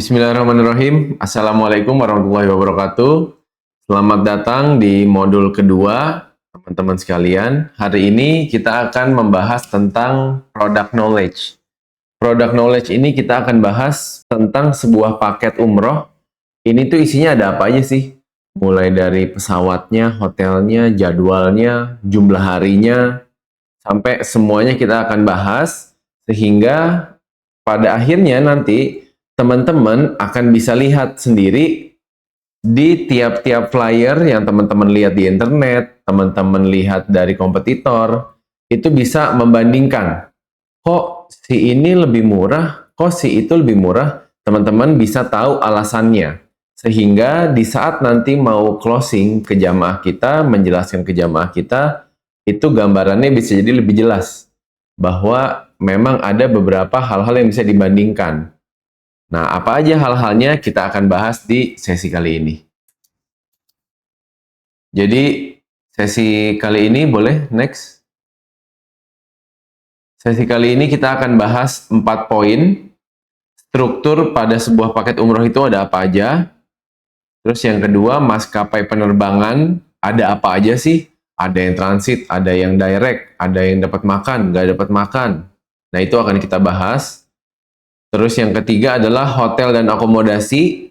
Bismillahirrahmanirrahim. Assalamualaikum warahmatullahi wabarakatuh. Selamat datang di modul kedua, teman-teman sekalian. Hari ini kita akan membahas tentang product knowledge. Product knowledge ini kita akan bahas tentang sebuah paket umroh. Ini tuh isinya ada apa aja sih? Mulai dari pesawatnya, hotelnya, jadwalnya, jumlah harinya, sampai semuanya kita akan bahas, sehingga pada akhirnya nanti teman-teman akan bisa lihat sendiri di tiap-tiap flyer yang teman-teman lihat di internet, teman-teman lihat dari kompetitor, itu bisa membandingkan. Kok si ini lebih murah, kok si itu lebih murah, teman-teman bisa tahu alasannya. Sehingga di saat nanti mau closing ke jamaah kita, menjelaskan ke jamaah kita, itu gambarannya bisa jadi lebih jelas. Bahwa memang ada beberapa hal-hal yang bisa dibandingkan. Nah, apa aja hal-halnya kita akan bahas di sesi kali ini. Jadi, sesi kali ini boleh next. Sesi kali ini kita akan bahas 4 poin. Struktur pada sebuah paket umroh itu ada apa aja. Terus yang kedua, maskapai penerbangan ada apa aja sih? Ada yang transit, ada yang direct, ada yang dapat makan, nggak dapat makan. Nah, itu akan kita bahas. Terus yang ketiga adalah hotel dan akomodasi.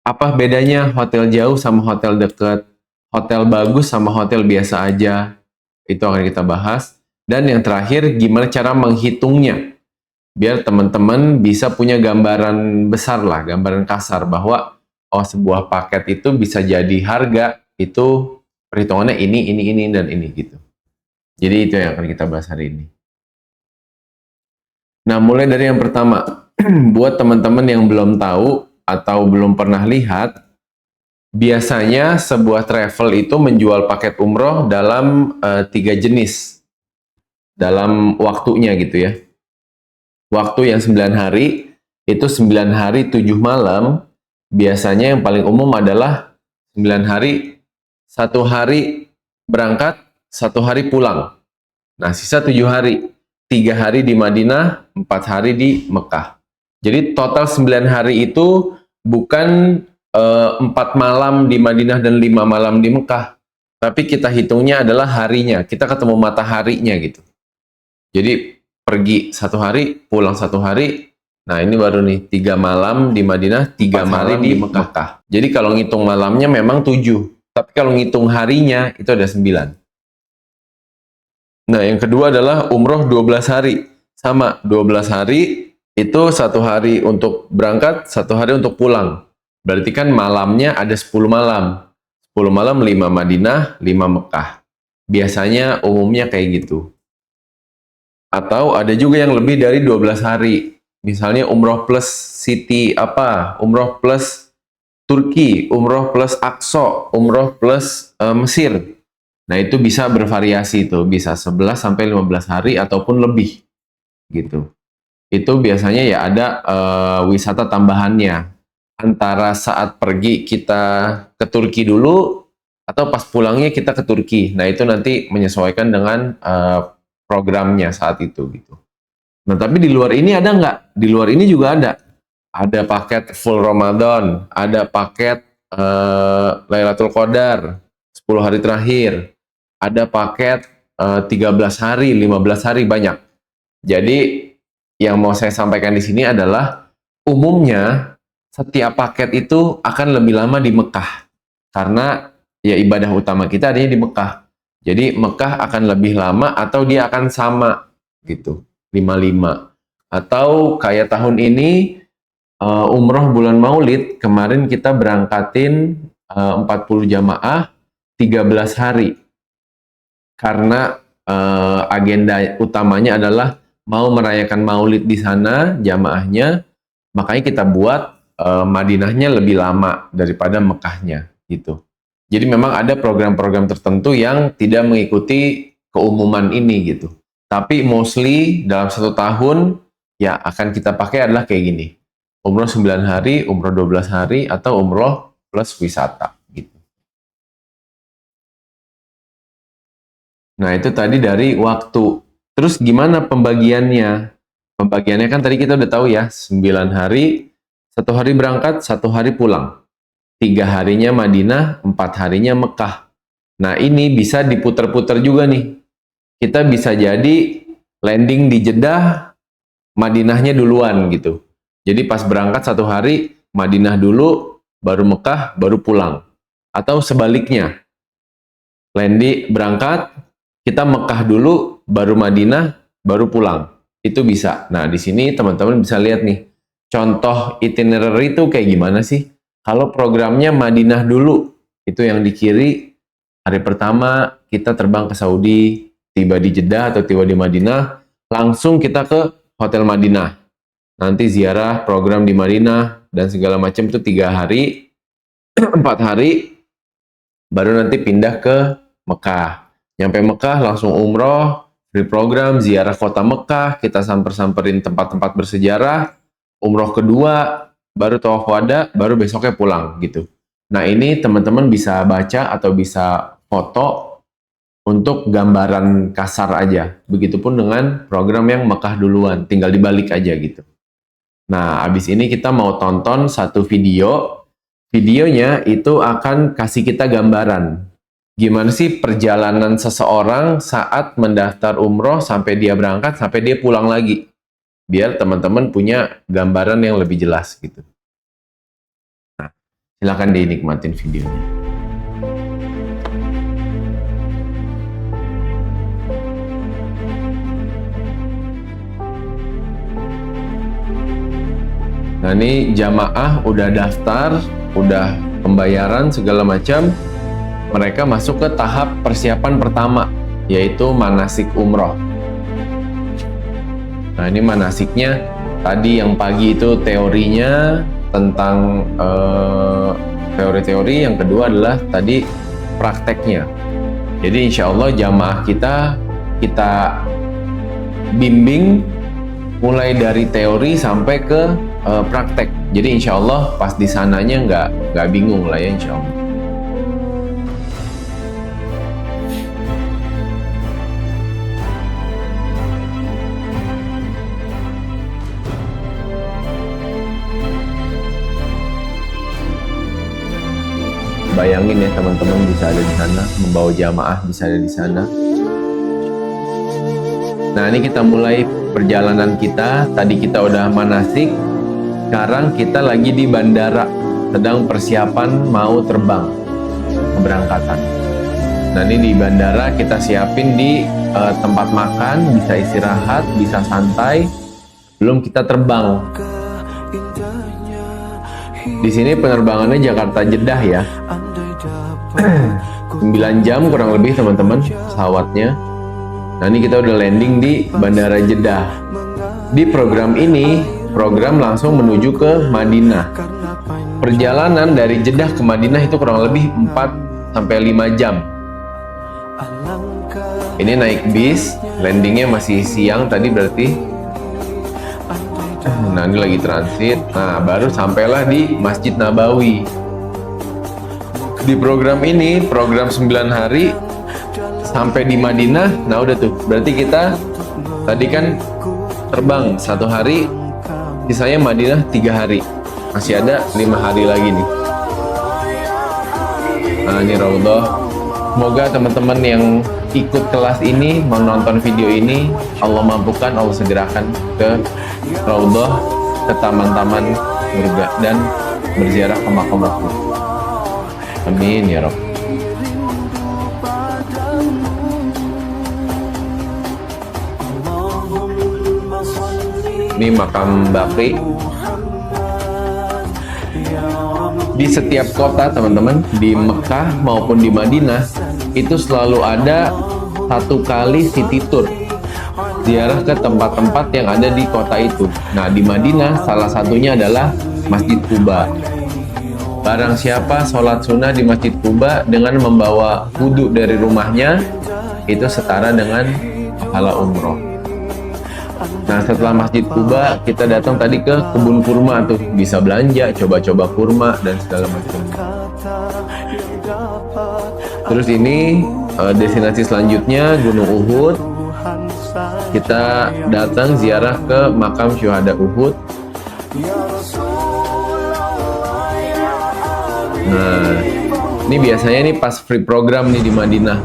Apa bedanya hotel jauh sama hotel dekat? Hotel bagus sama hotel biasa aja? Itu akan kita bahas. Dan yang terakhir, gimana cara menghitungnya? Biar teman-teman bisa punya gambaran besar lah, gambaran kasar bahwa oh sebuah paket itu bisa jadi harga, itu perhitungannya ini, dan ini gitu. Jadi itu yang akan kita bahas hari ini. Nah, mulai dari yang pertama, buat teman-teman yang belum tahu atau belum pernah lihat, biasanya sebuah travel itu menjual paket umroh dalam 3 jenis dalam waktunya gitu ya. Waktu yang 9 hari, itu 9 hari 7 malam, biasanya yang paling umum adalah 9 hari, 1 hari berangkat, 1 hari pulang. Nah, sisa 7 hari. 3 hari di Madinah, 4 hari di Mekah. Jadi total 9 hari itu bukan 4 malam di Madinah dan 5 malam di Mekah. Tapi kita hitungnya adalah harinya. Kita ketemu mataharinya gitu. Jadi pergi 1 hari, pulang 1 hari. Nah, ini baru nih 3 malam di Madinah, 3 malam di Mekah. Jadi kalau ngitung malamnya memang 7. Tapi kalau ngitung harinya itu ada 9. Nah, yang kedua adalah umroh 12 hari. Sama, 12 hari itu 1 hari untuk berangkat, 1 hari untuk pulang. Berarti kan malamnya ada 10 malam. 10 malam 5 Madinah, 5 Mekah. Biasanya umumnya kayak gitu. Atau ada juga yang lebih dari 12 hari. Misalnya umroh plus city apa, umroh plus Turki, umroh plus Aqsa, umroh plus Mesir. Nah, itu bisa bervariasi tuh, bisa 11 sampai 15 hari ataupun lebih gitu. Itu biasanya ya ada wisata tambahannya. Antara saat pergi kita ke Turki dulu atau pas pulangnya kita ke Turki. Nah, itu nanti menyesuaikan dengan programnya saat itu gitu. Nah, tapi di luar ini ada nggak? Di luar ini juga ada. Ada paket full Ramadan, ada paket Lailatul Qadar, 10 hari terakhir, ada paket 13 hari, 15 hari, banyak. Jadi yang mau saya sampaikan di sini adalah umumnya setiap paket itu akan lebih lama di Mekah. Karena ya ibadah utama kita adanya di Mekah. Jadi Mekah akan lebih lama atau dia akan sama gitu, 55. Atau kayak tahun ini umroh bulan Maulid, kemarin kita berangkatin 40 jamaah 13 hari. Karena agenda utamanya adalah mau merayakan Maulid di sana jamaahnya, makanya kita buat Madinahnya lebih lama daripada Mekahnya gitu. Jadi memang ada program-program tertentu yang tidak mengikuti keumuman ini gitu. Tapi mostly dalam 1 tahun ya akan kita pakai adalah kayak gini. Umroh 9 hari, umroh 12 hari, atau umroh plus wisata gitu. Nah, itu tadi dari waktu. Terus gimana pembagiannya? Pembagiannya kan tadi kita udah tahu ya, 9 hari, 1 hari berangkat, 1 hari pulang. 3 harinya Madinah, 4 harinya Mekah. Nah, ini bisa diputer-puter juga nih. Kita bisa jadi landing di Jeddah, Madinahnya duluan gitu. Jadi pas berangkat 1 hari, Madinah dulu, baru Mekah, baru pulang. Atau sebaliknya, landing berangkat, kita Mekah dulu, baru Madinah, baru pulang. Itu bisa. Nah, di sini teman-teman bisa lihat nih, contoh itinerary itu kayak gimana sih? Kalau programnya Madinah dulu, itu yang di kiri, hari pertama kita terbang ke Saudi, tiba di Jeddah atau tiba di Madinah, langsung kita ke Hotel Madinah. Nanti ziarah program di Madinah dan segala macam itu 3 hari, 4 hari, baru nanti pindah ke Mekah. Nyampe Mekah langsung umroh, free program, ziarah kota Mekah, kita samperin tempat-tempat bersejarah, umroh kedua, baru tawaf wada, baru besoknya pulang gitu. Nah, ini teman-teman bisa baca atau bisa foto untuk gambaran kasar aja. Begitupun dengan program yang Mekah duluan, tinggal dibalik aja gitu. Nah, abis ini kita mau tonton satu video. Videonya itu akan kasih kita gambaran. Gimana sih perjalanan seseorang saat mendaftar umroh sampai dia berangkat, sampai dia pulang lagi. Biar teman-teman punya gambaran yang lebih jelas gitu. Nah, silakan dinikmatin videonya. Nah, ini jamaah udah daftar, udah pembayaran segala macam. Mereka masuk ke tahap persiapan pertama, yaitu manasik umroh. Nah, ini manasiknya. Tadi yang pagi itu teorinya tentang teori-teori, yang kedua adalah tadi prakteknya. Jadi insya Allah jamaah kita bimbing mulai dari teori sampai ke praktek. Jadi insya Allah pas di sananya nggak bingung lah ya insya Allah. Bayangin ya teman-teman bisa ada di sana, membawa jamaah bisa ada di sana. Nah, ini kita mulai perjalanan kita. Tadi kita udah manasik, sekarang kita lagi di bandara, sedang persiapan mau terbang keberangkatan. Nah, ini di bandara kita siapin di tempat makan, bisa istirahat, bisa santai. Belum kita terbang. Di sini penerbangannya Jakarta Jeddah ya. 9 jam kurang lebih teman-teman pesawatnya. Nah, ini kita udah landing di Bandara Jeddah. Di program ini, program langsung menuju ke Madinah. Perjalanan dari Jeddah ke Madinah itu kurang lebih 4-5 jam. Ini naik bis, landingnya masih siang tadi berarti. Nah, ini lagi transit. Nah, baru sampailah di Masjid Nabawi. Di program ini, program 9 hari sampai di Madinah. Nah, udah tuh. Berarti kita tadi kan terbang 1 hari, sisanya Madinah 3 hari. Masih ada 5 hari lagi nih. Nah, ini Raudhah. Semoga teman-teman yang ikut kelas ini, menonton video ini, Allah mampukan, Allah segerakan ke Raudhah, ke taman-taman surga, dan berziarah ke makam Rasul. Amin ya Rabb. Ini makam Baqi. Di setiap kota teman-teman, di Mekah maupun di Madinah, itu selalu ada 1 kali city tour, ziarah ke tempat-tempat yang ada di kota itu. Nah, di Madinah salah satunya adalah Masjid Quba. Barang siapa sholat sunnah di Masjid Quba dengan membawa wudhu dari rumahnya, itu setara dengan pahala umroh. Nah, setelah Masjid Quba, kita datang tadi ke kebun kurma tuh, bisa belanja, coba-coba kurma dan segala macam. Terus ini destinasi selanjutnya Gunung Uhud. Kita datang ziarah ke makam syuhada Uhud. Nah, ini biasanya nih pas free program nih di Madinah,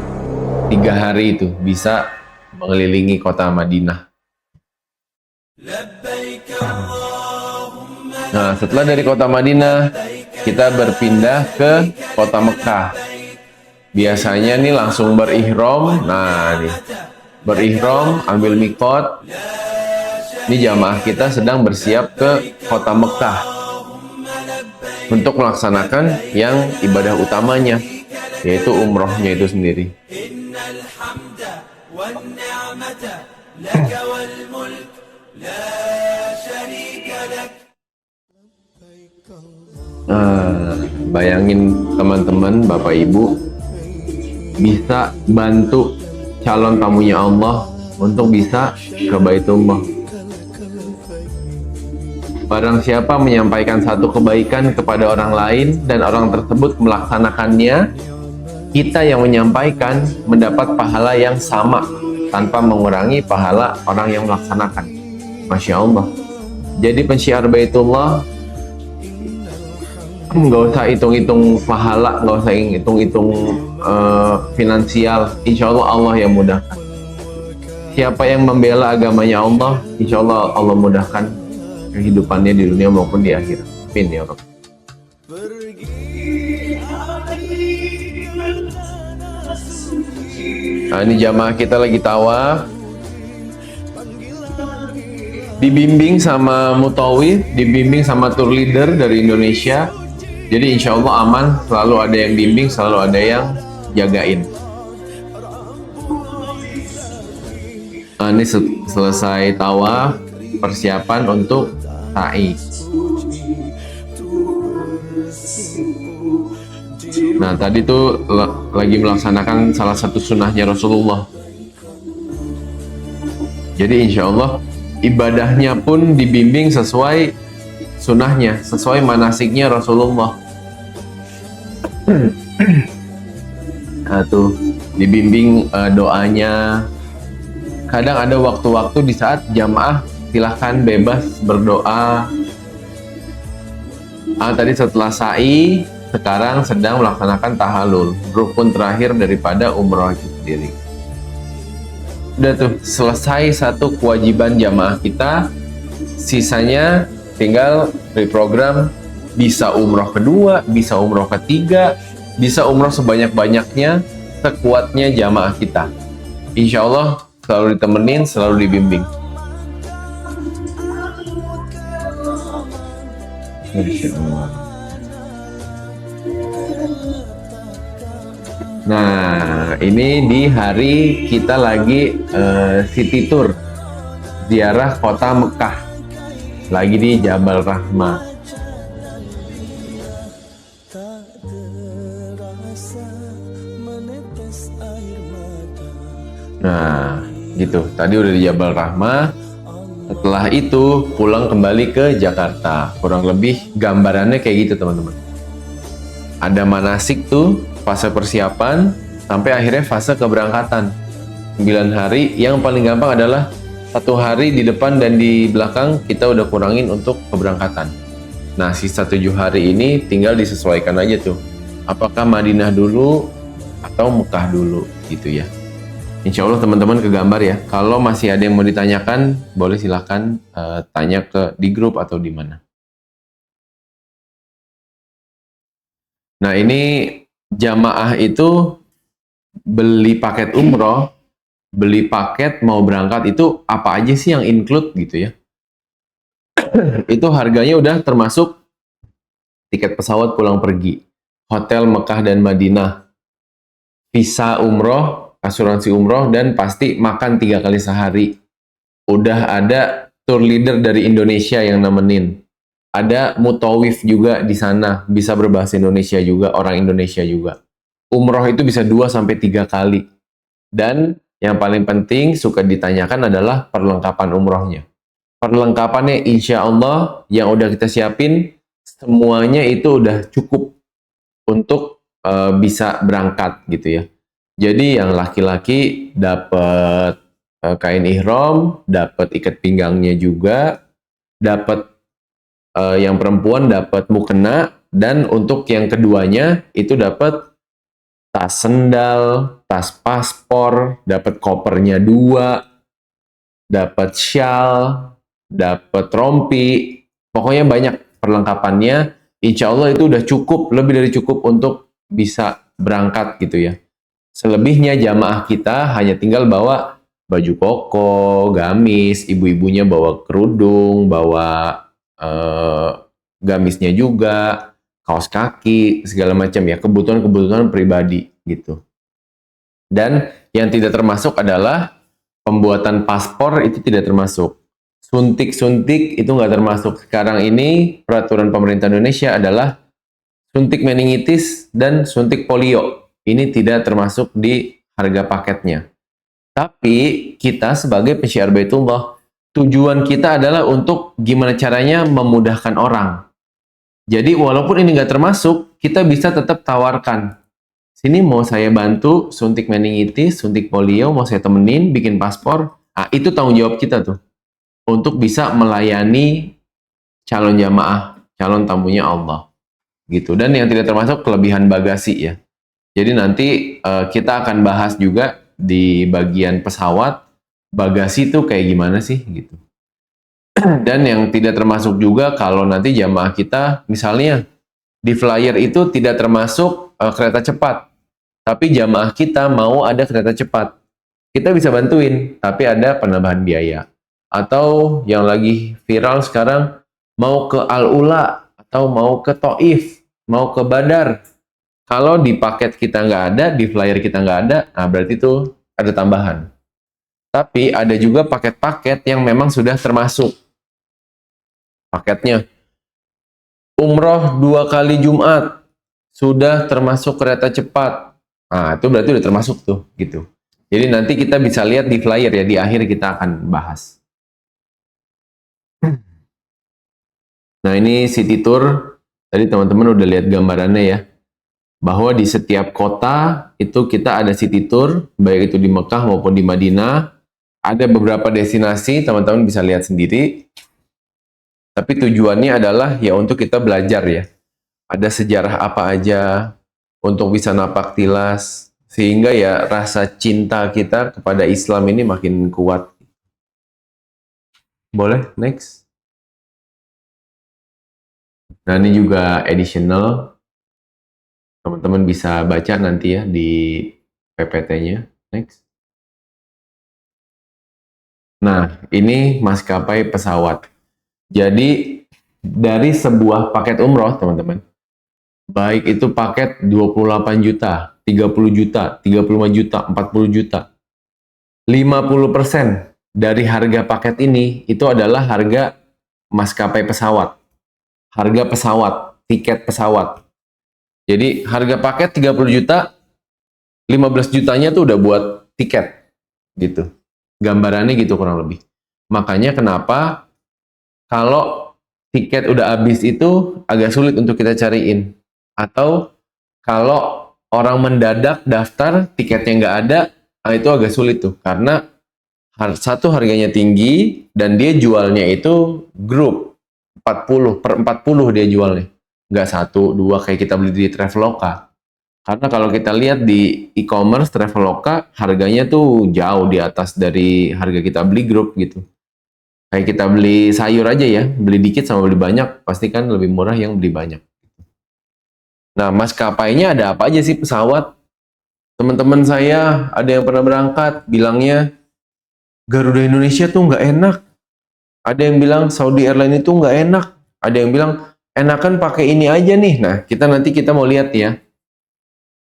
3 hari itu bisa mengelilingi kota Madinah. Nah, setelah dari kota Madinah, kita berpindah ke kota Mekah. Biasanya nih langsung berihram. Nah, nih berihram, ambil mikot. Ini jamaah kita sedang bersiap ke kota Mekah untuk melaksanakan yang ibadah utamanya, yaitu umrohnya itu sendiri. Bayangin teman-teman, Bapak Ibu, bisa bantu calon tamunya Allah untuk bisa ke Baitullah. Barang siapa menyampaikan satu kebaikan kepada orang lain dan orang tersebut melaksanakannya, kita yang menyampaikan mendapat pahala yang sama tanpa mengurangi pahala orang yang melaksanakan. Masya Allah. Jadi pensyiar Baitullah nggak usah hitung-hitung pahala, nggak usah hitung-hitung finansial. Insya Allah Allah yang mudahkan. Siapa yang membela agamanya Allah, insya Allah Allah mudahkan kehidupannya di dunia maupun di akhirat. Amin ya Rabb. Nah, ini jamaah kita lagi tawaf, dibimbing sama mutawif, dibimbing sama tour leader dari Indonesia. Jadi insya Allah aman, selalu ada yang bimbing, selalu ada yang jagain. Nah, ini selesai tawaf, persiapan untuk sa'i. Nah, tadi tuh lagi melaksanakan salah satu sunnahnya Rasulullah. Jadi insya Allah ibadahnya pun dibimbing sesuai sunnahnya, sesuai manasiknya Rasulullah. Nah, tuh dibimbing doanya. Kadang ada waktu-waktu di saat jamaah silahkan bebas berdoa. Tadi setelah sa'i, sekarang sedang melaksanakan tahalul, rukun terakhir daripada umroh itu sendiri. Udah tuh selesai satu kewajiban jamaah kita, sisanya tinggal reprogram, bisa umroh kedua, bisa umroh ketiga, bisa umroh sebanyak-banyaknya, sekuatnya jamaah kita. Insya Allah selalu ditemenin, selalu dibimbing. Masya Allah. Nah, ini di hari kita lagi city tour, ziarah kota Mekah, lagi di Jabal Rahmah. Nah, gitu. Tadi udah di Jabal Rahmah. Setelah itu pulang kembali ke Jakarta. Kurang lebih gambarannya kayak gitu, teman-teman. Ada manasik tuh, fase persiapan, sampai akhirnya fase keberangkatan. 9 hari, yang paling gampang adalah 1 hari di depan dan di belakang kita udah kurangin untuk keberangkatan. Nah, sisa 7 hari ini tinggal disesuaikan aja tuh. Apakah Madinah dulu atau Mekah dulu gitu ya. Insya Allah teman-teman kegambar ya. Kalau masih ada yang mau ditanyakan, boleh silahkan tanya di grup atau di mana. Nah, ini jamaah itu beli paket umroh, beli paket mau berangkat itu apa aja sih yang include gitu ya. Itu harganya udah termasuk tiket pesawat pulang pergi, hotel Mekah dan Madinah, visa umroh, asuransi umroh, dan pasti makan 3 kali sehari. Udah ada tour leader dari Indonesia yang nemenin. Ada mutawif juga di sana, bisa berbahasa Indonesia juga, orang Indonesia juga. Umroh itu bisa 2-3 kali. Dan yang paling penting suka ditanyakan adalah perlengkapan umrohnya. Perlengkapannya insya Allah yang udah kita siapin, semuanya itu udah cukup untuk bisa berangkat gitu ya. Jadi yang laki-laki dapat kain ihram, dapat ikat pinggangnya juga, dapat yang perempuan dapat mukena, Dan untuk yang keduanya itu dapat tas sendal, tas paspor, dapat kopernya 2, dapat shawl, dapat rompi, pokoknya banyak perlengkapannya. Insya Allah itu udah cukup, lebih dari cukup untuk bisa berangkat gitu ya. Selebihnya jamaah kita hanya tinggal bawa baju koko, gamis, ibu-ibunya bawa kerudung, bawa gamisnya juga, kaos kaki, segala macam ya, kebutuhan-kebutuhan pribadi gitu. Dan yang tidak termasuk adalah pembuatan paspor, itu tidak termasuk. Suntik-suntik itu nggak termasuk. Sekarang ini peraturan pemerintah Indonesia adalah suntik meningitis dan suntik polio. Ini tidak termasuk di harga paketnya. Tapi kita sebagai penyiar Baitullah, tujuan kita adalah untuk gimana caranya memudahkan orang. Jadi walaupun ini nggak termasuk, kita bisa tetap tawarkan. Sini mau saya bantu suntik meningitis, suntik polio, mau saya temenin bikin paspor. Nah, itu tanggung jawab kita tuh. Untuk bisa melayani calon jamaah, calon tamunya Allah. Gitu. Dan yang tidak termasuk kelebihan bagasi ya. Jadi nanti kita akan bahas juga di bagian pesawat, bagasi itu kayak gimana sih gitu. Dan yang tidak termasuk juga kalau nanti jamaah kita, misalnya di flyer itu tidak termasuk kereta cepat, tapi jamaah kita mau ada kereta cepat. Kita bisa bantuin, tapi ada penambahan biaya. Atau yang lagi viral sekarang, mau ke Al-Ula, atau mau ke Taif, mau ke Badar. Kalau di paket kita nggak ada, di flyer kita nggak ada, nah berarti itu ada tambahan. Tapi ada juga paket-paket yang memang sudah termasuk. Paketnya, umroh 2 kali Jumat, sudah termasuk kereta cepat. Nah, itu berarti udah termasuk tuh, gitu. Jadi nanti kita bisa lihat di flyer ya, di akhir kita akan bahas. Nah, ini city tour. Tadi teman-teman udah lihat gambarannya ya. Bahwa di setiap kota itu kita ada city tour, baik itu di Mekah maupun di Madinah. Ada beberapa destinasi, teman-teman bisa lihat sendiri. Tapi tujuannya adalah ya untuk kita belajar ya. Ada sejarah apa aja untuk bisa napak tilas, sehingga ya rasa cinta kita kepada Islam ini makin kuat. Boleh, next. Nah, ini juga additional. Teman-teman bisa baca nanti ya di PPT-nya. Next. Nah, ini maskapai pesawat. Jadi, dari sebuah paket umroh, teman-teman, baik itu paket 28 juta, 30 juta, 35 juta, 40 juta, 50% dari harga paket ini itu adalah harga maskapai pesawat. Harga pesawat, tiket pesawat. Jadi harga paket 30 juta, 15 jutanya tuh udah buat tiket. Gitu. Gambarannya gitu kurang lebih. Makanya kenapa kalau tiket udah habis itu agak sulit untuk kita cariin. Atau kalau orang mendadak daftar, tiketnya nggak ada, nah itu agak sulit tuh. Karena satu harganya tinggi dan dia jualnya itu grup 40 per 40 dia jualnya, nggak satu dua kayak kita beli di Traveloka. Karena kalau kita lihat di e-commerce Traveloka harganya tuh jauh di atas dari harga kita beli grup gitu. Kayak kita beli sayur aja ya, beli dikit sama beli banyak pasti kan lebih murah yang beli banyak. Nah, maskapainya ada apa aja sih pesawat? Teman-teman saya ada yang pernah berangkat bilangnya Garuda Indonesia tuh nggak enak. Ada yang bilang Saudi Airlines itu nggak enak. Ada yang bilang enakan pakai ini aja nih. Nah, kita mau lihat ya.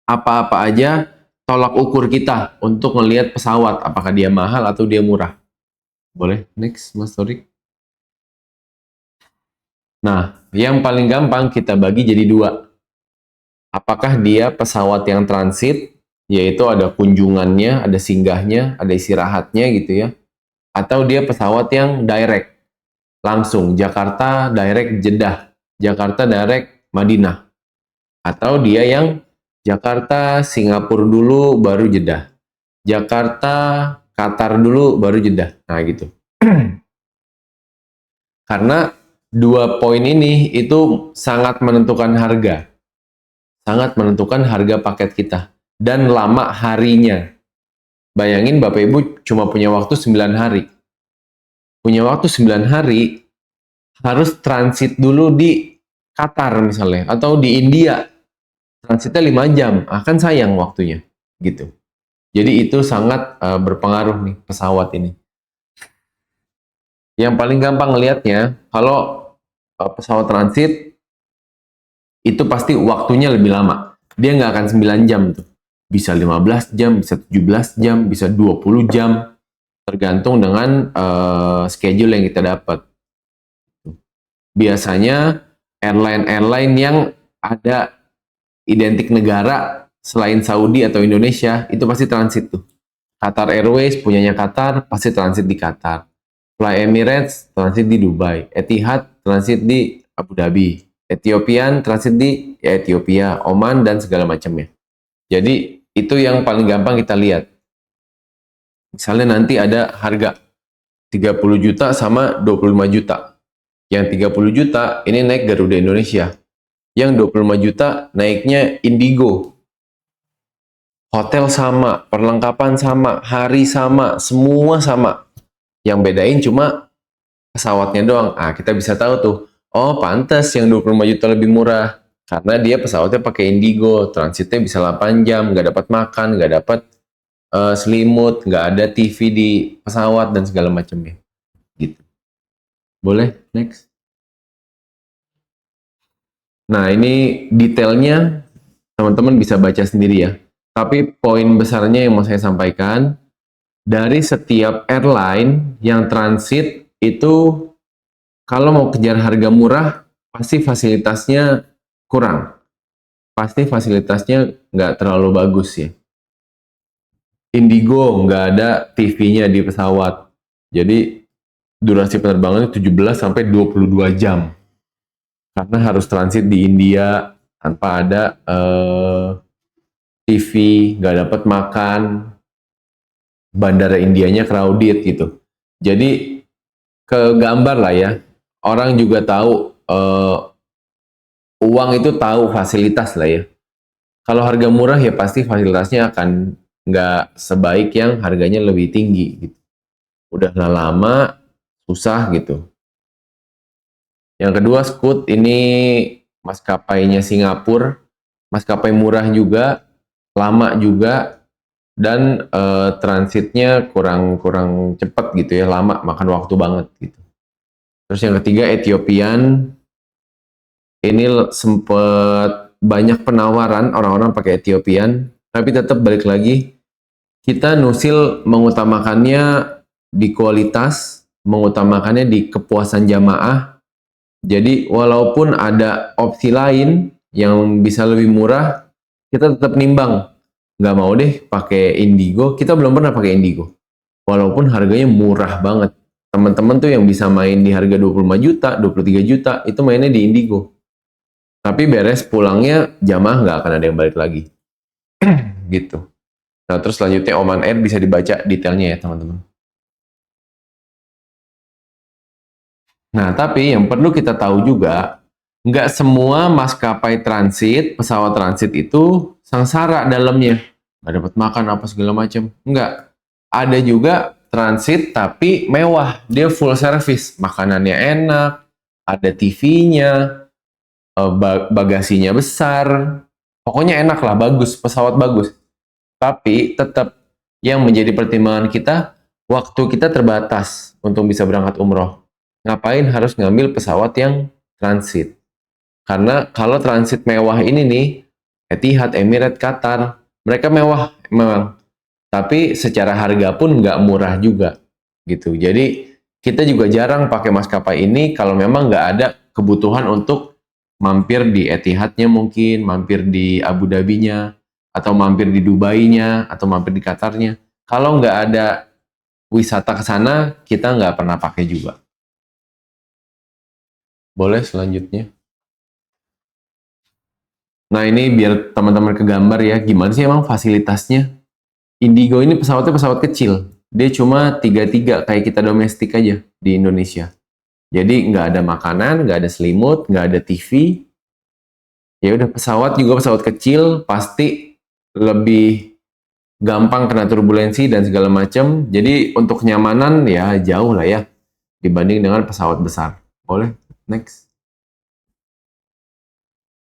Apa-apa aja tolak ukur kita untuk melihat pesawat. Apakah dia mahal atau dia murah. Boleh? Next, Mas Torik. Nah, yang paling gampang kita bagi jadi 2. Apakah dia pesawat yang transit, yaitu ada kunjungannya, ada singgahnya, ada istirahatnya gitu ya. Atau dia pesawat yang direct. Langsung Jakarta direct Jeddah, Jakarta direct Madinah, atau dia yang Jakarta Singapura dulu baru Jeddah, Jakarta Qatar dulu baru Jeddah. Nah gitu. Karena Dua poin ini itu sangat menentukan harga. Sangat menentukan harga paket kita. Dan lama harinya. Bayangin Bapak Ibu cuma punya waktu 9 hari. Punya waktu 9 hari, harus transit dulu di Qatar misalnya, atau di India. Transitnya 5 jam, akan sayang waktunya. Gitu. Jadi itu sangat berpengaruh nih pesawat ini. Yang paling gampang ngelihatnya, kalau pesawat transit, itu pasti waktunya lebih lama. Dia nggak akan 9 jam tuh. Bisa 15 jam, bisa 17 jam, bisa 20 jam. Tergantung dengan schedule yang kita dapat. Biasanya airline-airline yang ada identik negara selain Saudi atau Indonesia, itu pasti transit tuh. Qatar Airways punyanya Qatar, pasti transit di Qatar. Fly Emirates transit di Dubai. Etihad transit di Abu Dhabi. Ethiopian transit di Ethiopia, Oman, dan segala macamnya. Jadi itu yang paling gampang kita lihat. Misalnya nanti ada harga 30 juta sama 25 juta. Yang 30 juta ini naik Garuda Indonesia. Yang 25 juta naiknya Indigo. Hotel sama, perlengkapan sama, hari sama, semua sama. Yang bedain cuma pesawatnya doang. Ah, kita bisa tahu tuh, oh pantas yang 25 juta lebih murah. Karena dia pesawatnya pakai Indigo, transitnya bisa 8 jam, nggak dapat makan, nggak dapat selimut, nggak ada TV di pesawat, dan segala macamnya. Gitu. Boleh, next. Nah, ini detailnya teman-teman bisa baca sendiri ya. Tapi poin besarnya yang mau saya sampaikan, dari setiap airline yang transit itu, kalau mau kejar harga murah, pasti fasilitasnya kurang. Pasti fasilitasnya nggak terlalu bagus ya. Indigo nggak ada TV-nya di pesawat. Jadi durasi penerbangannya 17 sampai 22 jam. Karena harus transit di India tanpa ada TV, nggak dapat makan, bandara Indianya crowded gitu. Jadi kegambar lah ya, orang juga tahu uang itu tahu fasilitas lah ya. Kalau harga murah ya pasti fasilitasnya akan nggak sebaik yang harganya lebih tinggi gitu. Udah lama susah gitu. Yang kedua, Scoot ini maskapainya Singapura, maskapai murah juga, lama juga, dan transitnya kurang cepat gitu ya, lama, makan waktu banget gitu. Terus yang ketiga, Ethiopian, ini sempet banyak penawaran orang-orang pakai Ethiopian, tapi tetap balik lagi, kita Nusil mengutamakannya di kualitas, mengutamakannya di kepuasan jamaah. Jadi walaupun ada opsi lain yang bisa lebih murah, kita tetap nimbang. Nggak mau deh pakai Indigo, kita belum pernah pakai Indigo. Walaupun harganya murah banget. Teman-teman tuh yang bisa main di harga 25 juta, 23 juta, itu mainnya di Indigo. Tapi beres pulangnya, jamaah nggak akan ada yang balik lagi. Gitu. Nah, terus selanjutnya Oman Air bisa dibaca detailnya ya teman-teman. Nah, tapi yang perlu kita tahu juga, nggak semua maskapai transit, pesawat transit itu sengsara dalamnya. Nggak dapat makan apa segala macam. Nggak. Ada juga transit tapi mewah. Dia full service. Makanannya enak, ada TV-nya, bagasinya besar. Pokoknya enak lah, bagus, pesawat bagus. Tapi tetap yang menjadi pertimbangan kita, waktu kita terbatas untuk bisa berangkat umroh. Ngapain harus ngambil pesawat yang transit? Karena kalau transit mewah ini nih, Etihad, Emirates, Qatar, mereka mewah memang. Tapi secara harga pun nggak murah juga. Gitu. Jadi kita juga jarang pakai maskapai ini kalau memang nggak ada kebutuhan untuk mampir di Etihadnya mungkin, mampir di Abu Dhabinya, atau mampir di Dubainya, atau mampir di Qatarnya. Kalau nggak ada wisata ke sana, kita nggak pernah pakai juga. Boleh selanjutnya. Nah, ini biar teman-teman kegambar ya, gimana sih emang fasilitasnya. Indigo ini pesawatnya pesawat kecil. Dia cuma 33 kayak kita domestik aja di Indonesia. Jadi nggak ada makanan, nggak ada selimut, nggak ada TV. Ya udah, pesawat juga pesawat kecil pasti lebih gampang kena turbulensi dan segala macam. Jadi untuk kenyamanan ya jauh lah ya dibanding dengan pesawat besar. Boleh, next.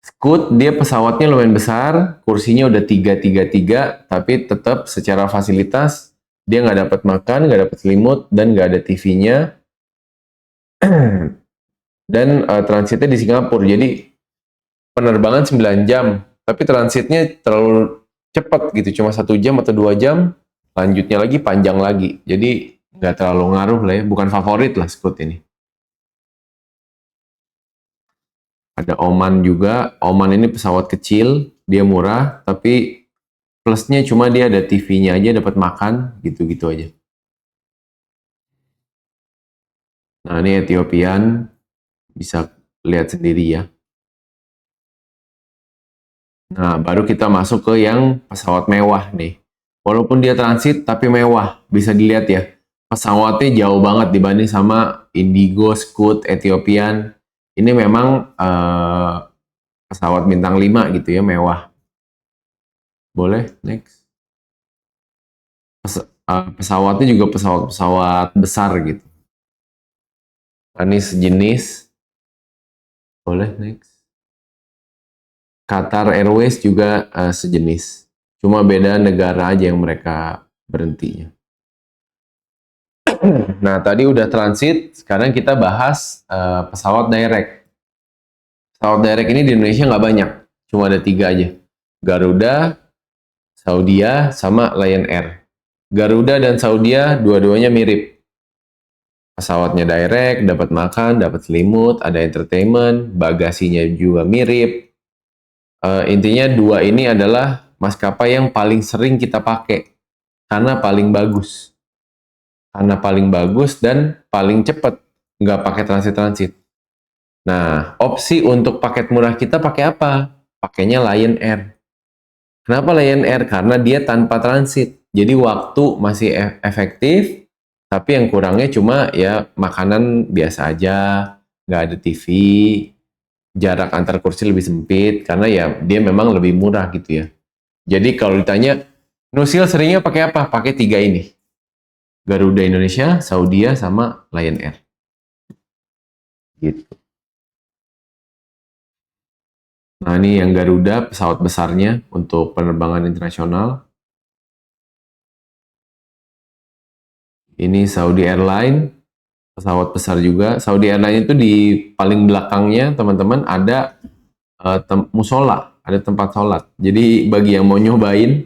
Scoot dia pesawatnya lumayan besar, kursinya udah 333, tapi tetap secara fasilitas dia nggak dapat makan, nggak dapat selimut, dan nggak ada TV-nya. Dan transitnya di Singapura, jadi penerbangan 9 jam, tapi transitnya terlalu cepat gitu, cuma 1 jam atau 2 jam, lanjutnya lagi panjang lagi, jadi nggak terlalu ngaruh lah ya, bukan favorit lah Scoot ini. Ada Oman juga, Oman ini pesawat kecil, dia murah, tapi plusnya cuma dia ada TV-nya aja, dapat makan, gitu-gitu aja. Nah ini Ethiopian, bisa lihat sendiri ya. Nah, baru kita masuk ke yang pesawat mewah nih. Walaupun dia transit, tapi mewah. Bisa dilihat ya. Pesawatnya jauh banget dibanding sama Indigo, Scoot, Ethiopian. Ini memang pesawat bintang 5 gitu ya, mewah. Boleh, next. Pesawatnya juga pesawat-pesawat besar gitu. Ini sejenis. Boleh, next. Qatar Airways juga sejenis. Cuma beda negara aja yang mereka berhentinya. Nah, tadi udah transit, sekarang kita bahas pesawat direct. Pesawat direct ini di Indonesia nggak banyak, cuma ada 3 aja. Garuda, Saudia, sama Lion Air. Garuda dan Saudia dua-duanya mirip. Pesawatnya direct, dapat makan, dapat selimut, ada entertainment, bagasinya juga mirip. Intinya dua ini adalah maskapai yang paling sering kita pakai karena paling bagus. Karena paling bagus dan paling cepat, nggak pakai transit-transit. Nah, opsi untuk paket murah kita pakai apa? Pakainya Lion Air. Kenapa Lion Air? Karena dia tanpa transit. Jadi waktu masih efektif, tapi yang kurangnya cuma ya makanan biasa aja, nggak ada TV, jarak antar kursi lebih sempit, karena ya dia memang lebih murah gitu ya. Jadi kalau ditanya, Nusil seringnya pakai apa? Pakai 3 ini. Garuda Indonesia, Saudia, sama Lion Air. Gitu. Nah, ini yang Garuda, pesawat besarnya untuk penerbangan internasional. Ini Saudi Airline, pesawat besar juga. Saudi Airline itu di paling belakangnya, teman-teman, ada musola, ada tempat sholat. Jadi bagi yang mau nyobain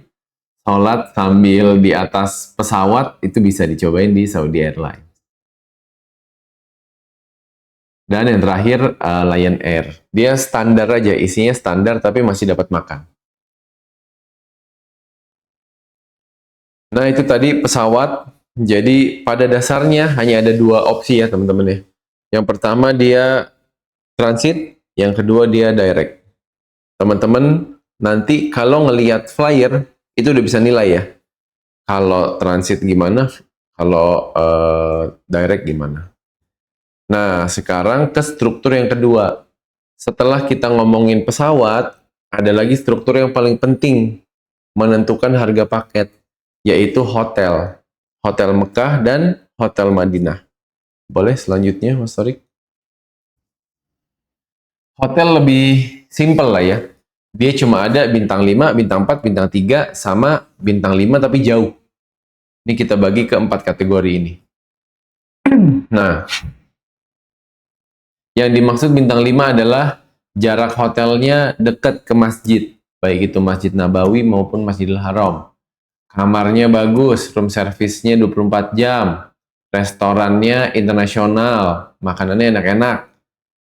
sholat sambil di atas pesawat, itu bisa dicobain di Saudi Airline. Dan yang terakhir Lion Air. Dia standar aja, isinya standar tapi masih dapat makan. Nah itu tadi pesawat. Jadi pada dasarnya hanya ada 2 opsi ya teman-teman ya. Yang pertama dia transit, yang kedua dia direct. Teman-teman nanti kalau ngelihat flyer itu udah bisa nilai ya. Kalau transit gimana, kalau direct gimana. Nah sekarang ke struktur yang kedua. Setelah kita ngomongin pesawat, ada lagi struktur yang paling penting menentukan harga paket, yaitu hotel. Hotel Mekah dan Hotel Madinah. Boleh selanjutnya, Mas Torik? Hotel lebih simple lah ya. Dia cuma ada bintang 5, bintang 4, bintang 3, sama bintang 5 tapi jauh. Ini kita bagi ke 4 kategori ini. Nah, yang dimaksud bintang 5 adalah jarak hotelnya dekat ke masjid. Baik itu Masjid Nabawi maupun Masjidil Haram. Kamarnya bagus, room service-nya 24 jam. Restorannya internasional, makanannya enak-enak.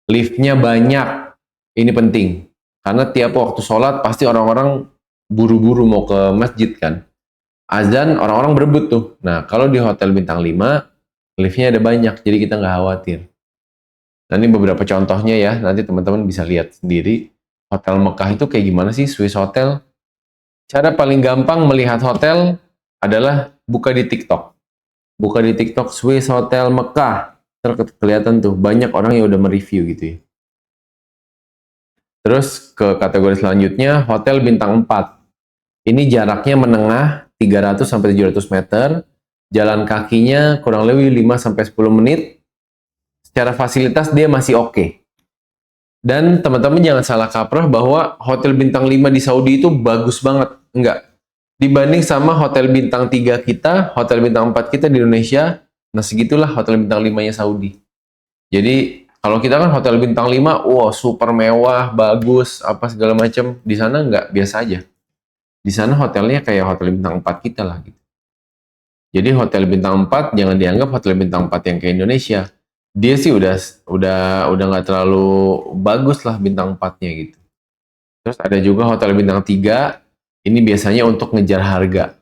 Lift-nya banyak. Ini penting. Karena tiap waktu sholat pasti orang-orang buru-buru mau ke masjid kan. Azan orang-orang berebut tuh. Nah, kalau di hotel bintang 5, lift-nya ada banyak, jadi kita nggak khawatir. Nah, ini beberapa contohnya ya, nanti teman-teman bisa lihat sendiri. Hotel Mekah itu kayak gimana sih, Swiss Hotel? Cara paling gampang melihat hotel adalah buka di TikTok. Buka di TikTok Swiss Hotel Mekah. Kelihatan tuh banyak orang yang udah mereview gitu ya. Terus ke kategori selanjutnya hotel bintang 4. Ini jaraknya menengah 300 sampai 700 meter. Jalan kakinya kurang lebih 5 sampai 10 menit. Secara fasilitas dia masih oke. Dan teman-teman jangan salah kaprah bahwa hotel bintang 5 di Saudi itu bagus banget. Enggak. Dibanding sama hotel bintang 3 kita, hotel bintang 4 kita di Indonesia, nah segitulah hotel bintang 5-nya Saudi. Jadi kalau kita kan hotel bintang 5, wow super mewah, bagus, apa segala macam. Di sana enggak, biasa aja. Di sana hotelnya kayak hotel bintang 4 kita lah gitu. Jadi hotel bintang 4 jangan dianggap hotel bintang 4 yang kayak Indonesia. Dia sih udah nggak terlalu bagus lah bintang 4-nya gitu. Terus ada juga hotel bintang 3, ini biasanya untuk ngejar harga.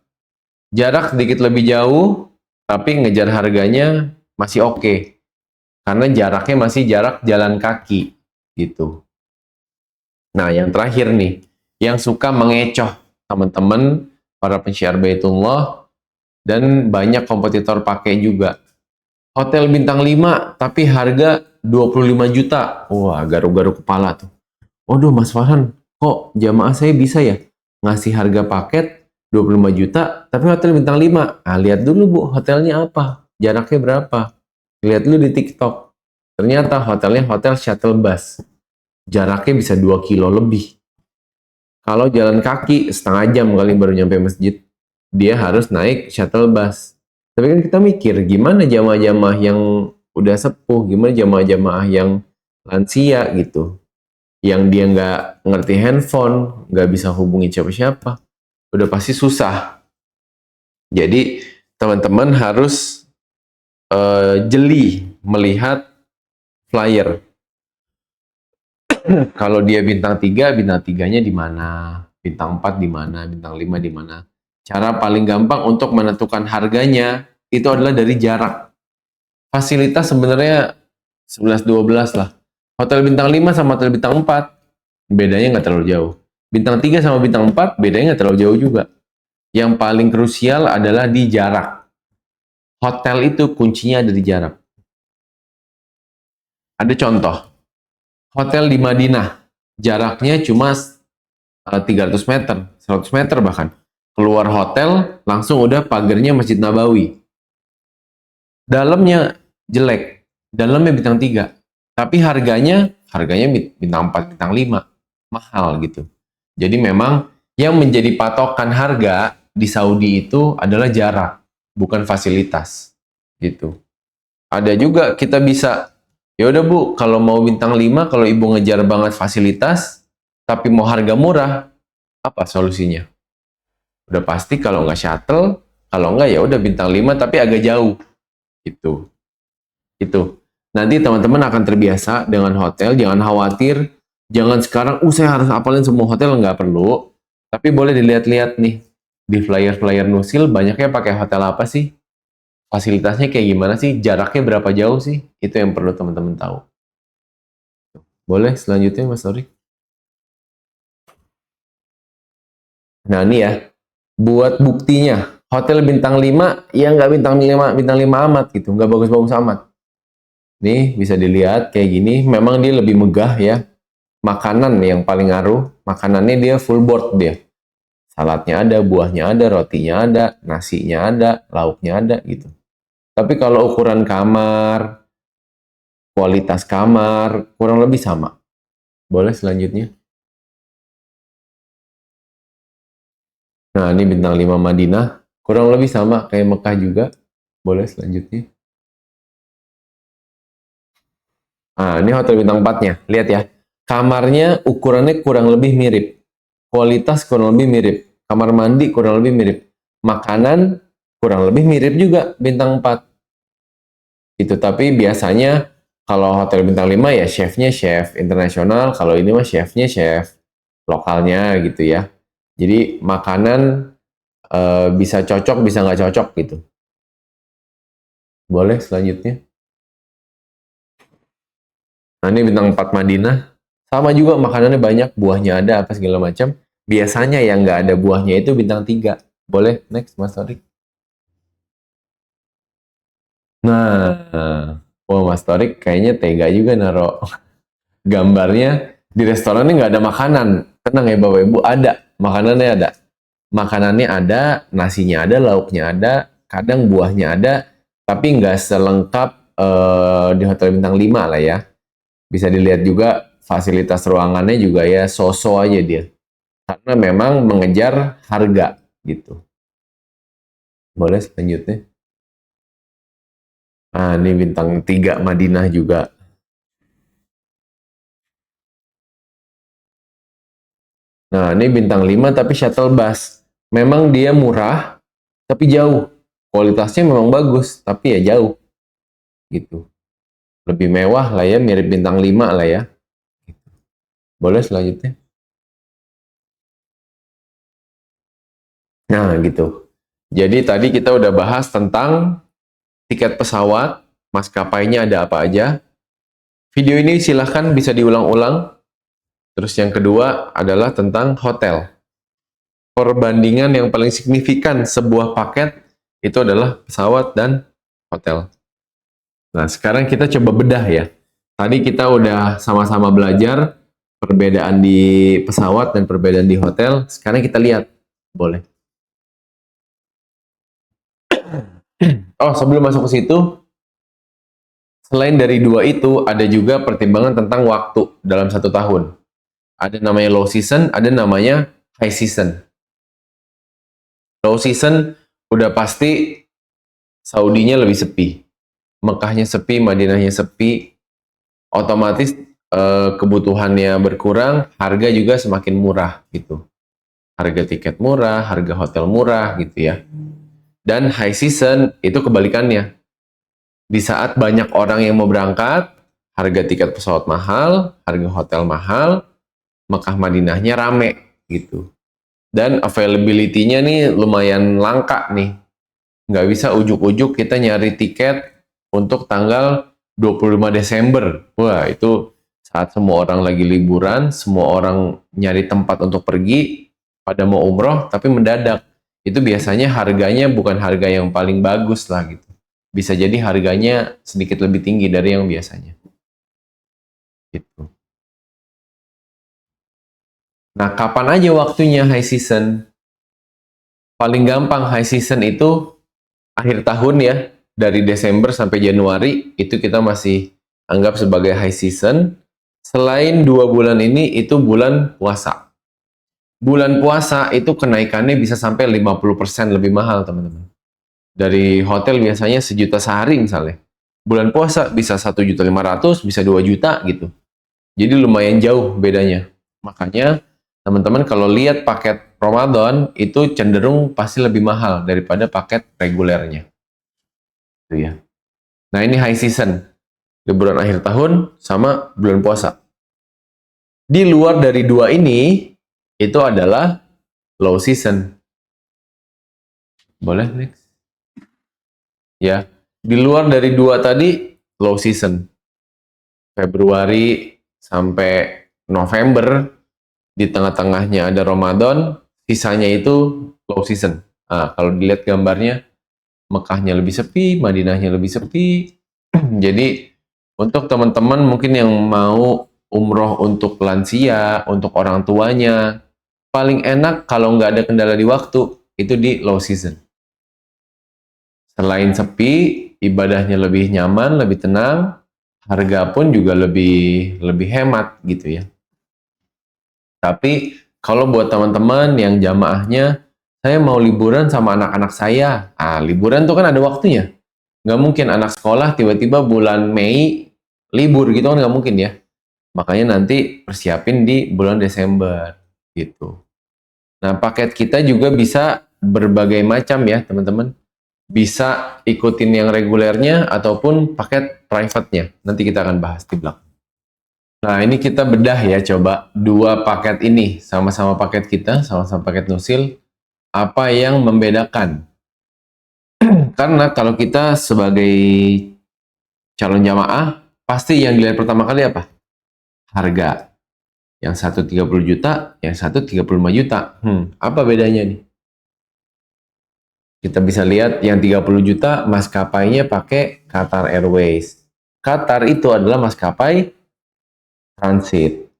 Jarak sedikit lebih jauh, tapi ngejar harganya masih oke. Karena jaraknya masih jarak jalan kaki gitu. Nah, yang terakhir nih, yang suka mengecoh teman-teman para penyiar Baitullah dan banyak kompetitor pakai juga. Hotel bintang 5 tapi harga 25 juta. Wah, garuk-garuk kepala tuh. Waduh, Mas Farhan, kok jamaah saya bisa ya ngasih harga paket 25 juta tapi hotel bintang 5? Ah, lihat dulu Bu, hotelnya apa? Jaraknya berapa? Lihat dulu di TikTok. Ternyata hotelnya hotel shuttle bus. Jaraknya bisa 2 kilo lebih. Kalau jalan kaki setengah jam kali baru nyampe masjid, dia harus naik shuttle bus. Tapi kan kita mikir, gimana jamaah-jamaah yang udah sepuh, gimana jamaah-jamaah yang lansia gitu, yang dia nggak ngerti handphone, nggak bisa hubungi siapa-siapa, udah pasti susah. Jadi teman-teman harus jeli melihat flyer. Kalau dia bintang 3, bintang 3-nya di mana? Bintang 4 di mana? Bintang 5 di mana? Cara paling gampang untuk menentukan harganya itu adalah dari jarak. Fasilitas sebenarnya 11-12 lah. Hotel bintang 5 sama hotel bintang 4 bedanya nggak terlalu jauh. Bintang 3 sama bintang 4 bedanya nggak terlalu jauh juga. Yang paling krusial adalah di jarak. Hotel itu kuncinya ada di jarak. Ada contoh. Hotel di Madinah. Jaraknya cuma 300 meter, 100 meter bahkan. Keluar hotel, langsung udah pagarnya Masjid Nabawi. Dalamnya jelek. Dalamnya bintang 3. Tapi harganya bintang 4, bintang 5. Mahal gitu. Jadi memang yang menjadi patokan harga di Saudi itu adalah jarak, bukan fasilitas. Gitu. Ada juga kita bisa, ya udah Bu, kalau mau bintang 5, kalau Ibu ngejar banget fasilitas, tapi mau harga murah, apa solusinya? Udah pasti kalau nggak shuttle, kalau nggak ya udah bintang 5 tapi agak jauh. Gitu. Itu. Nanti teman-teman akan terbiasa dengan hotel, jangan khawatir, jangan sekarang, saya harus hafalin semua hotel, nggak perlu. Tapi boleh dilihat-lihat nih, di flyer-flyer Nusil, banyaknya pakai hotel apa sih? Fasilitasnya kayak gimana sih? Jaraknya berapa jauh sih? Itu yang perlu teman-teman tahu. Boleh selanjutnya Mas Tori? Nah ini ya, buat buktinya, hotel bintang 5, ya nggak bintang 5 amat gitu, nggak bagus-bagus amat. Nih bisa dilihat kayak gini, memang dia lebih megah ya. Makanan yang paling ngaruh, makanannya dia full board dia. Saladnya ada, buahnya ada, rotinya ada, nasinya ada, lauknya ada gitu. Tapi kalau ukuran kamar, kualitas kamar, kurang lebih sama. Boleh selanjutnya. Nah ini bintang 5 Madinah, kurang lebih sama kayak Mekah juga. Boleh selanjutnya. Nah ini hotel bintang 4-nya, lihat ya. Kamarnya ukurannya kurang lebih mirip. Kualitas kurang lebih mirip. Kamar mandi kurang lebih mirip. Makanan kurang lebih mirip juga bintang 4. Itu tapi biasanya kalau hotel bintang 5 ya chefnya chef internasional, kalau ini mah chefnya chef lokalnya gitu ya. Jadi makanan bisa cocok, bisa nggak cocok gitu. Boleh selanjutnya. Nah ini bintang 4 Madinah. Sama juga makanannya banyak, buahnya ada, apa segala macam. Biasanya yang nggak ada buahnya itu bintang 3. Boleh, next Mas Torik. Nah, Wah, Mas Torik kayaknya tega juga naro gambarnya di restoran ini nggak ada makanan. Tenang ya Bapak Ibu, ada makanannya ada. Makanannya ada, nasinya ada, lauknya ada, kadang buahnya ada, tapi nggak selengkap di Hotel Bintang 5 lah ya. Bisa dilihat juga fasilitas ruangannya juga ya so-so aja dia. Karena memang mengejar harga gitu. Boleh selanjutnya. Nah, ini bintang 3 Madinah juga. Nah, ini bintang 5 tapi shuttle bus. Memang dia murah, tapi jauh. Kualitasnya memang bagus, tapi ya jauh. Gitu. Lebih mewah lah ya, mirip bintang 5 lah ya. Boleh selanjutnya. Nah, gitu. Jadi tadi kita udah bahas tentang tiket pesawat, maskapainya ada apa aja. Video ini silahkan bisa diulang-ulang. Terus yang kedua adalah tentang hotel. Perbandingan yang paling signifikan sebuah paket itu adalah pesawat dan hotel. Nah, sekarang kita coba bedah ya. Tadi kita udah sama-sama belajar perbedaan di pesawat dan perbedaan di hotel. Sekarang kita lihat. Boleh. Oh, sebelum masuk ke situ, selain dari dua itu, ada juga pertimbangan tentang waktu dalam satu tahun. Ada namanya low season, ada namanya high season. Low season udah pasti Saudinya lebih sepi. Mekahnya sepi, Madinahnya sepi, otomatis kebutuhannya berkurang, harga juga semakin murah gitu. Harga tiket murah, harga hotel murah gitu ya. Dan high season itu kebalikannya. Di saat banyak orang yang mau berangkat, harga tiket pesawat mahal, harga hotel mahal, Mekah Madinahnya rame gitu. Dan availability-nya nih lumayan langka nih. Nggak bisa ujuk-ujuk kita nyari tiket untuk tanggal 25 Desember. Wah, itu saat semua orang lagi liburan, semua orang nyari tempat untuk pergi, pada mau umroh, tapi mendadak. Itu biasanya harganya bukan harga yang paling bagus lah gitu. Bisa jadi harganya sedikit lebih tinggi dari yang biasanya. Gitu. Nah, kapan aja waktunya high season? Paling gampang high season itu akhir tahun ya, dari Desember sampai Januari, itu kita masih anggap sebagai high season. Selain 2 bulan ini, itu bulan puasa. Bulan puasa itu kenaikannya bisa sampai 50% lebih mahal, teman-teman. Dari hotel biasanya 1 juta sehari misalnya. Bulan puasa bisa 1.500.000, bisa 2 juta gitu. Jadi lumayan jauh bedanya. Makanya teman-teman kalau lihat paket Ramadan itu cenderung pasti lebih mahal daripada paket regulernya. Itu ya. Nah, ini high season. Liburan akhir tahun sama bulan puasa. Di luar dari dua ini, itu adalah low season. Boleh next? Ya, di luar dari dua tadi, low season. Februari sampai November, di tengah-tengahnya ada Ramadan, sisanya itu low season. Nah, kalau dilihat gambarnya, Mekahnya lebih sepi, Madinahnya lebih sepi. Jadi, untuk teman-teman mungkin yang mau umroh untuk lansia, untuk orang tuanya, paling enak kalau nggak ada kendala di waktu, itu di low season. Selain sepi, ibadahnya lebih nyaman, lebih tenang, harga pun juga lebih hemat gitu ya. Tapi kalau buat teman-teman yang jamaahnya, saya mau liburan sama anak-anak saya. Liburan tuh kan ada waktunya. Nggak mungkin anak sekolah tiba-tiba bulan Mei libur gitu kan nggak mungkin ya. Makanya nanti persiapin di bulan Desember gitu. Nah, paket kita juga bisa berbagai macam ya, teman-teman. Bisa ikutin yang regulernya ataupun paket private-nya. Nanti kita akan bahas di belakang. Nah, ini kita bedah ya, coba dua paket ini. Sama-sama paket kita, sama-sama paket Nusil. Apa yang membedakan? Karena kalau kita sebagai calon jamaah, pasti yang dilihat pertama kali apa? Harga. Yang satu 30 juta, yang satu 35 juta. Apa bedanya nih? Kita bisa lihat yang 30 juta maskapainya pakai Qatar Airways. Qatar itu adalah maskapai transit.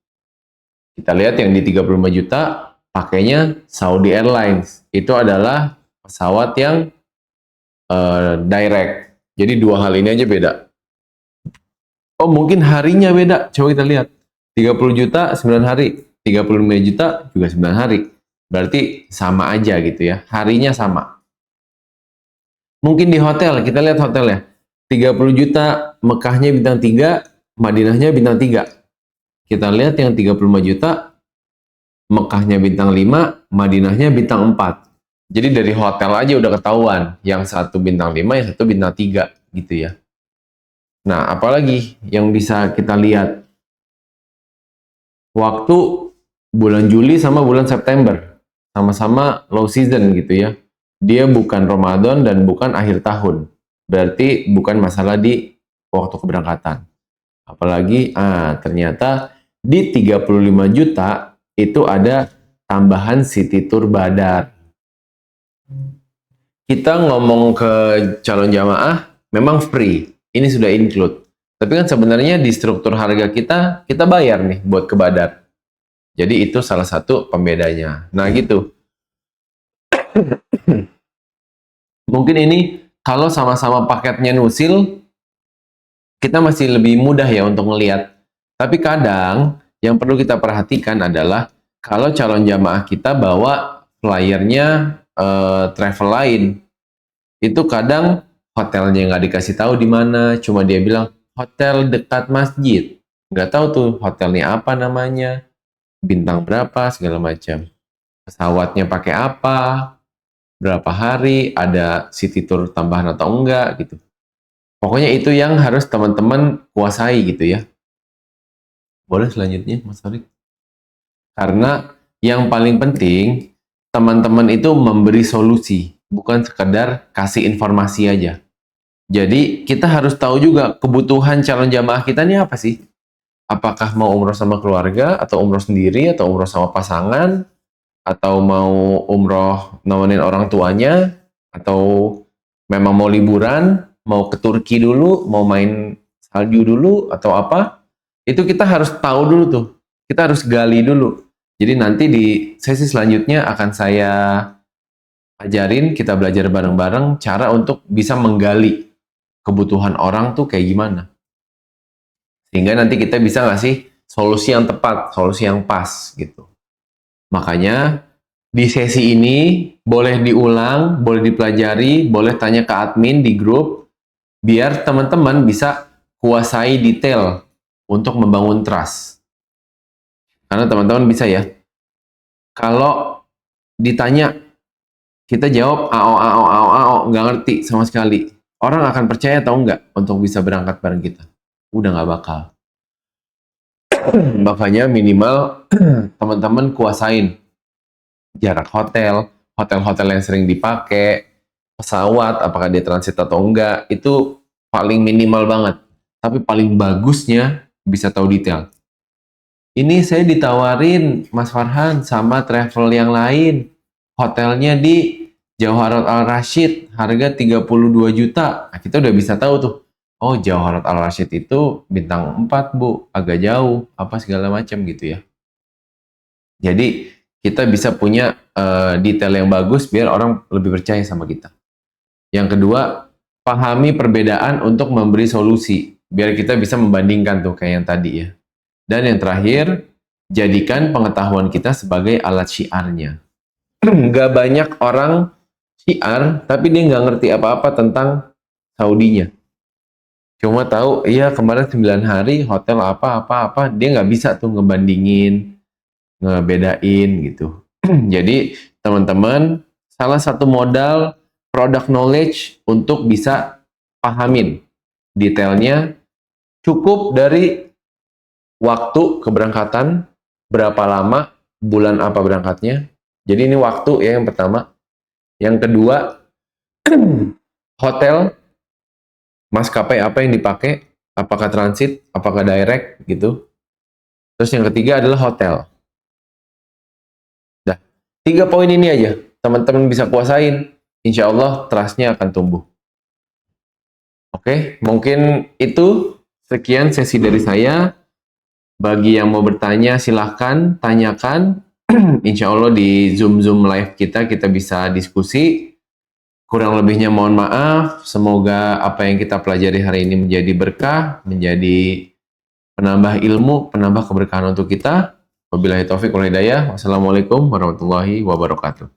Kita lihat yang di 35 juta pakainya Saudi Airlines. Itu adalah pesawat yang direct. Jadi dua hal ini aja beda. Oh, mungkin harinya beda. Coba kita lihat. 30 juta 9 hari, 35 juta juga 9 hari. Berarti sama aja gitu ya. Harinya sama. Mungkin di hotel, kita lihat hotelnya. 30 juta Mekahnya bintang 3, Madinahnya bintang 3. Kita lihat yang 35 juta Mekahnya bintang 5, Madinahnya bintang 4. Jadi dari hotel aja udah ketahuan, yang satu bintang 5, yang satu bintang 3 gitu ya. Nah, apalagi yang bisa kita lihat? Waktu bulan Juli sama bulan September, sama-sama low season gitu ya. Dia bukan Ramadan dan bukan akhir tahun. Berarti bukan masalah di waktu keberangkatan. Apalagi, ternyata di 35 juta itu ada tambahan City Tour Badar. Kita ngomong ke calon jamaah, memang free. Ini sudah include. Tapi kan sebenarnya di struktur harga kita bayar nih buat ke Badar. Jadi itu salah satu pembedanya. Nah gitu. Mungkin ini kalau sama-sama paketnya Nusil, kita masih lebih mudah ya untuk ngelihat. Tapi kadang yang perlu kita perhatikan adalah kalau calon jamaah kita bawa flyernya travel lain, itu kadang hotelnya nggak dikasih tahu di mana, cuma dia bilang hotel dekat masjid. Nggak tahu tuh hotelnya apa namanya, bintang berapa, segala macam. Pesawatnya pakai apa, berapa hari, ada city tour tambahan atau enggak gitu. Pokoknya itu yang harus teman-teman kuasai gitu ya. Boleh selanjutnya, Mas Farid? Karena yang paling penting, teman-teman itu memberi solusi, bukan sekedar kasih informasi aja. Jadi kita harus tahu juga kebutuhan calon jamaah kita ini apa sih? Apakah mau umroh sama keluarga, atau umroh sendiri, atau umroh sama pasangan, atau mau umroh nemenin orang tuanya, atau memang mau liburan, mau ke Turki dulu, mau main salju dulu, atau apa? Itu kita harus tahu dulu tuh. Kita harus gali dulu. Jadi nanti di sesi selanjutnya akan saya ajarin, kita belajar bareng-bareng cara untuk bisa menggali kebutuhan orang tuh kayak gimana. Sehingga nanti kita bisa ngasih solusi yang tepat, solusi yang pas gitu. Makanya di sesi ini boleh diulang, boleh dipelajari, boleh tanya ke admin di grup, biar teman-teman bisa kuasai detail untuk membangun trust. Karena teman-teman bisa ya, kalau ditanya, kita jawab ao, nggak ngerti sama sekali. Orang akan percaya atau enggak untuk bisa berangkat bareng kita? Udah nggak bakal. Makanya minimal teman-teman kuasain jarak hotel, hotel-hotel yang sering dipakai, pesawat, apakah dia transit atau enggak, itu paling minimal banget. Tapi paling bagusnya bisa tahu detail. Ini saya ditawarin Mas Farhan sama travel yang lain. Hotelnya di Jauharat Al Rashid, harga 32 juta. Nah, kita udah bisa tahu tuh. Oh, Jauharat Al Rashid itu bintang 4, Bu. Agak jauh, apa segala macam gitu ya. Jadi, kita bisa punya detail yang bagus biar orang lebih percaya sama kita. Yang kedua, pahami perbedaan untuk memberi solusi. Biar kita bisa membandingkan tuh kayak yang tadi ya. Dan yang terakhir, jadikan pengetahuan kita sebagai alat syiarnya. Nggak banyak orang syiar, tapi dia nggak ngerti apa-apa tentang Saudinya. Cuma tahu, iya kemarin 9 hari, hotel apa, dia nggak bisa tuh ngebandingin, ngebedain gitu. Jadi, teman-teman, salah satu modal product knowledge untuk bisa pahamin detailnya cukup dari waktu keberangkatan, berapa lama, bulan apa berangkatnya. Jadi ini waktu ya yang pertama. Yang kedua, hotel, maskapai apa yang dipakai, apakah transit, apakah direct gitu. Terus yang ketiga adalah hotel. Dah, 3 poin ini aja. Teman-teman bisa kuasain, insya Allah trust-nya akan tumbuh. Oke, mungkin itu Sekian sesi dari saya. Bagi yang mau bertanya, silahkan tanyakan. Insya Allah di Zoom live kita bisa diskusi. Kurang lebihnya mohon maaf. Semoga apa yang kita pelajari hari ini menjadi berkah, menjadi penambah ilmu, penambah keberkahan untuk kita. Wabillahi taufiq wal hidayah. Wassalamualaikum warahmatullahi wabarakatuh.